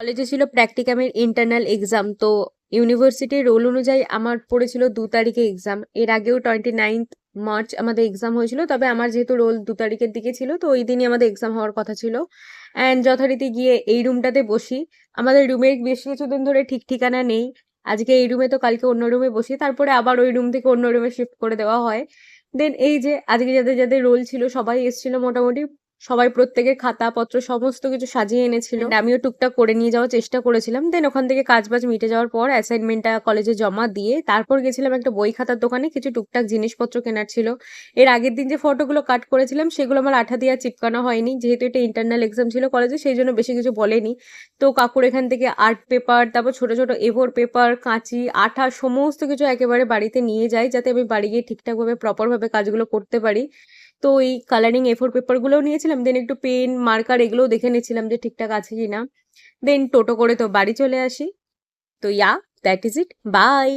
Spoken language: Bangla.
কলেজে ছিল প্র্যাকটিকামের ইন্টারনাল এক্সাম। তো ইউনিভার্সিটির রোল অনুযায়ী আমার পড়েছিল 2 তারিখে এক্সাম। এর আগেও 29 মার্চ আমাদের এক্সাম হয়েছিল, তবে আমার যেহেতু রোল 2 তারিখের দিকে ছিল তো ওই দিনই আমাদের এক্সাম হওয়ার কথা ছিল। অ্যান্ড যথারীতি গিয়ে এই রুমটাতে বসি। আমাদের রুমের বেশ কিছুদিন ধরে ঠিক ঠিকানা নেই, আজকে এই রুমে তো কালকে অন্য রুমে বসি, তারপরে আবার ওই রুম থেকে অন্য রুমে শিফট করে দেওয়া হয়। দেন এই যে আজকে যাদের যাদের রোল ছিল সবাই এসেছিল মোটামুটি, সবাই প্রত্যেকের খাতাপত্র সমস্ত কিছু সাজিয়ে এনেছিল। And আমিও টুকটাক করে নিয়ে যাওয়ার চেষ্টা করেছিলাম। দেন ওখান থেকে কাজবাজ মিটে যাওয়ার পর অ্যাসাইনমেন্টটা কলেজে জমা দিয়ে তারপর গেছিলাম একটা বই খাতার দোকানে, কিছু টুকটাক জিনিসপত্র কেনার ছিল। এর আগের দিন যে ফটোগুলো কাট করেছিলাম সেগুলো আমার আঠা দিয়ে আর চিপকানো হয়নি, যেহেতু এটা ইন্টারনাল এক্সাম ছিল কলেজে, সেই জন্য বেশি কিছু বলেনি। তো কাকুর এখান থেকে আর্ট পেপার, তারপর ছোট ছোট এ4 পেপার, কাঁচি, আঠা সমস্ত কিছু একেবারে বাড়িতে নিয়ে যাই, যাতে আমি বাড়ি গিয়ে ঠিকঠাকভাবে প্রপারভাবে কাজগুলো করতে পারি। তো এই কালারিং এ4 পেপারগুলোও নিয়েছিলাম, দেন একটু পেন মার্কার এগুলোও দেখে নিচ্ছিলাম যে ঠিকঠাক আছে কিনা। দেন টোটো করে তো বাড়ি চলে আসি। তো দ্যাট ইজ ইট, বাই।